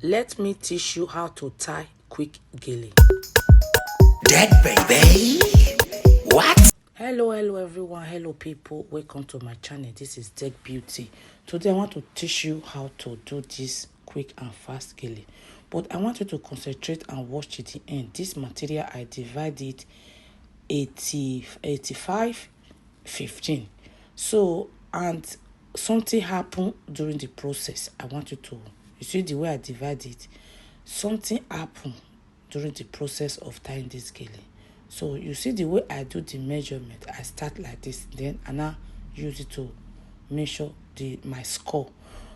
Let me teach you how to tie quick gele. Dead baby. What? Hello everyone. Hello people. Welcome to my channel. This is Dead Beauty. Today I want to teach you how to do this quick and fast gele. But I want you to concentrate and watch to the end. This material I divided 85, 15. So, and something happened during the process. I want you to, you see the way I divide it, something happened during the process of tying this gele. So you see the way I do the measurement, I start like this, then I now use it to measure my score.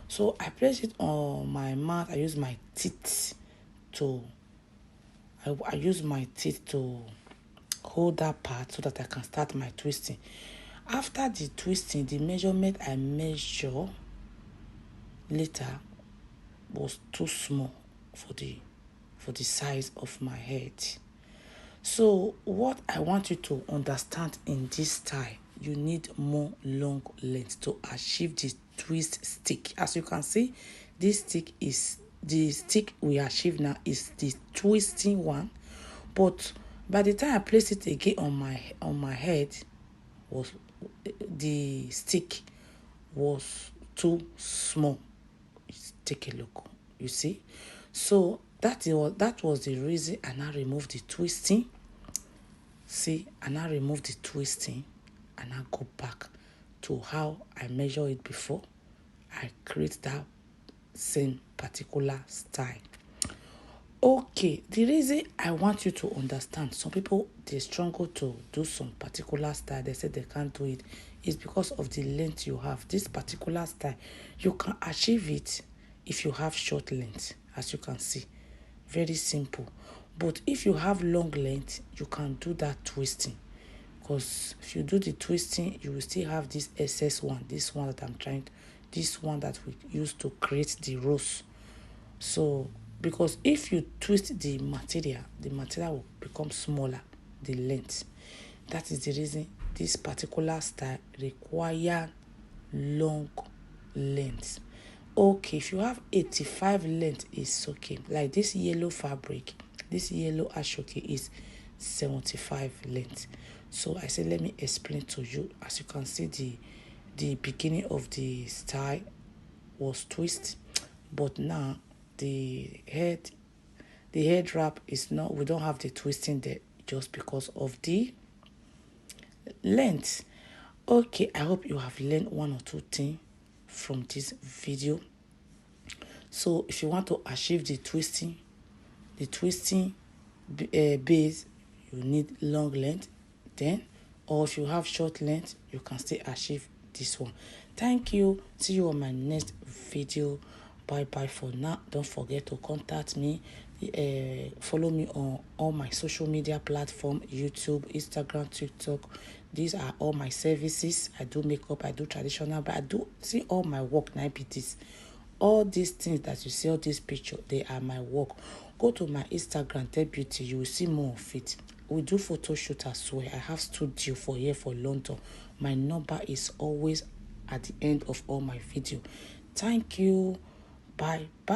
So I place it on my mouth. I use my teeth to I use my teeth to hold that part so that I can start my twisting. After the twisting, the measurement I measure later was too small for the size of my head. So what I want you to understand in this style, you need more long length to achieve the twist stick. As you can see, this stick is the stick we achieve now is the twisting one, but by the time I place it again on my head, was the stick was too small. Take a look, you see. So that was the reason I now remove the twisting. See, I now remove the twisting and I go back to how I measure it before. I create that same particular style. Okay, the reason I want you to understand, some people, they struggle to do some particular style. They say they can't do it. It's because of the length you have. This particular style, you can achieve it if you have short length, as you can see. Very simple. But if you have long length, you can do that twisting. Because if you do the twisting, you will still have this excess one. This one that we use to create the rows. So, because if you twist the material will become smaller, the length. That is the reason this particular style require long length. Okay, if you have 85 length, is okay. Like this yellow fabric, this yellow ashoke is 75 length. So I said, let me explain to you. As you can see, the beginning of the style was twist, but now the head wrap is not, we don't have the twisting there just because of the length. Okay, I hope you have learned one or two things from this video. So if you want to achieve the twisting base, you need long length. Then, or if you have short length, you can still achieve this one. Thank you. See you on my next video. Bye bye for now. Don't forget to contact me. Follow me on all my social media platform, YouTube, Instagram, TikTok. These are all my services. I do makeup, I do traditional, but I do see all my work now. All these things that you see, all these pictures, they are my work. Go to my Instagram, Dead Beauty, you will see more of it. We do photo shoot as well. I have studio for here for London. My number is always at the end of all my video. Thank you. Bye bye.